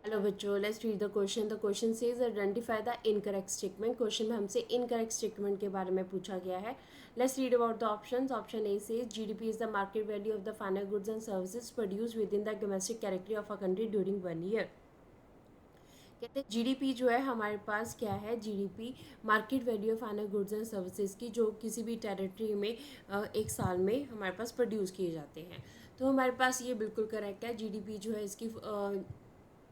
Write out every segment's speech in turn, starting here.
Hello बच्चों, let's read the question. The question says identify the incorrect statement. Question में हमसे incorrect statement के बारे में पूछा गया है। Let's read about the options. Option A says GDP is the market value of the final goods and services produce with in the domestic category of a country during 1 year. कहते हैं GDP जो है हमारे पास क्या है, GDP market value of final goods and services की जो किसी भी टेरिटरी में एक साल में हमारे पास प्रोड्यूस किए जाते हैं। तो हमारे पास ये बिल्कुल करेक्ट है। जीडीपी जो है इसकी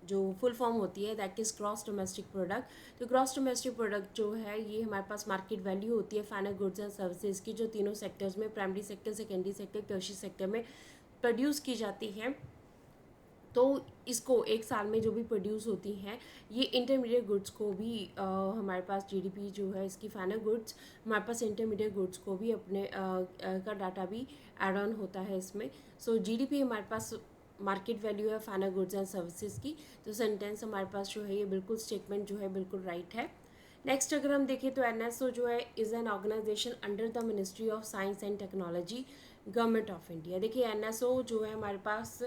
जो फुल फॉर्म होती है that is gross domestic product. तो ग्रॉस डोमेस्टिक प्रोडक्ट जो है ये हमारे पास मार्केट वैल्यू होती है फाइनल गुड्स एंड सर्विसेज की, जो तीनों सेक्टर्स में, primary sector, secondary sector, tertiary sector में प्रोड्यूस की जाती है। तो इसको एक साल में जो भी प्रोड्यूस होती हैं ये इंटरमीडिएट गुड्स को भी हमारे पास जीडीपी जो है इसकी फाइनल गुड्स, हमारे पास इंटरमीडिएट गुड्स को भी अपने का डाटा भी एड ऑन होता है इसमें। सो जीडीपी हमारे पास मार्केट वैल्यू है फाइनल गुड्स एंड सर्विसेज की। तो सेंटेंस हमारे पास जो है ये बिल्कुल स्टेटमेंट जो है बिल्कुल राइट है। नेक्स्ट अगर हम देखें तो एनएसओ जो है is an organization under the ministry of science and technology government of India. देखिए एनएसओ जो है हमारे पास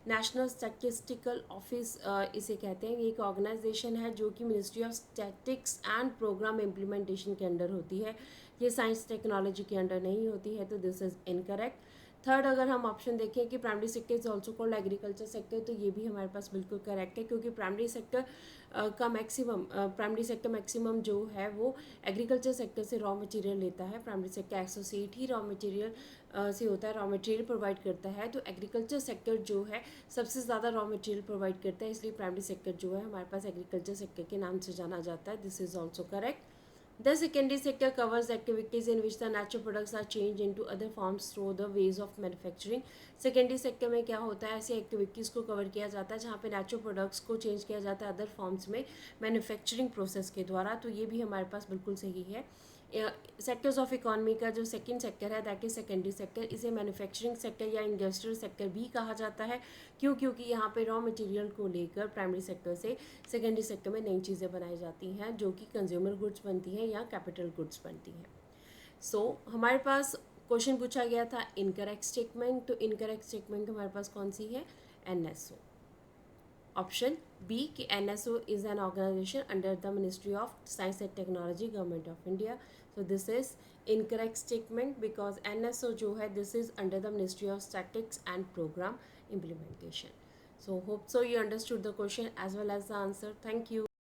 नेशनल स्टैटिस्टिकल ऑफिस इसे कहते हैं। ये एक ऑर्गेनाइजेशन है जो कि ministry of statics and programme implementation के अंडर होती है। ये साइंस टेक्नोलॉजी के अंडर नहीं होती है, तो दिस इज़ इनकरेक्ट। थर्ड अगर हम ऑप्शन देखें कि primary sector is also called agriculture sector, तो ये भी हमारे पास बिल्कुल करेक्ट है, क्योंकि प्राइमरी सेक्टर का मैक्सिमम प्राइमरी सेक्टर मैक्सिमम जो है वो एग्रीकल्चर सेक्टर से रॉ मटेरियल लेता है। प्राइमरी सेक्टर एसोसिएट ही रॉ मटेरियल से होता है, रॉ मटेरियल प्रोवाइड करता है। तो एग्रीकल्चर सेक्टर जो है सबसे ज़्यादा रॉ मटेरियल प्रोवाइड करता है, इसलिए प्राइमरी सेक्टर जो है हमारे पास एग्रीकल्चर सेक्टर के नाम से जाना जाता है। This is also correct. The secondary sector covers activities in which the natural products are changed into other forms through the ways of manufacturing. Secondary sector में क्या होता है, ऐसी एक्टिविटीज़ को कवर किया जाता है जहाँ पे नेचुरल प्रोडक्ट्स को चेंज किया जाता है अदर फॉर्म्स में मैन्युफैक्चरिंग प्रोसेस के द्वारा। तो ये भी हमारे पास बिल्कुल सही है। सेक्टर्स ऑफ इकोनॉमी का जो सेकंड सेक्टर है दैट इज सेकेंडरी सेक्टर, इसे मैन्युफैक्चरिंग सेक्टर या इंडस्ट्रियल सेक्टर भी कहा जाता है। क्यों? क्योंकि यहाँ पे रॉ मटेरियल को लेकर प्राइमरी सेक्टर से सेकेंडरी सेक्टर में नई चीज़ें बनाई जाती हैं जो कि कंज्यूमर गुड्स बनती हैं या कैपिटल गुड्स बनती हैं। सो हमारे पास क्वेश्चन पूछा गया था इनकरेक्ट स्टेटमेंट। तो इनकरेक्ट स्टेटमेंट हमारे पास कौन सी है? एनएसओ। ऑप्शन बी कि NSO is an organization under the ministry of science and technology government of India. So this is incorrect statement because NSO जो है this is under the ministry of statics and programme implementation. So hope so you understood the question as well as the answer. Thank you.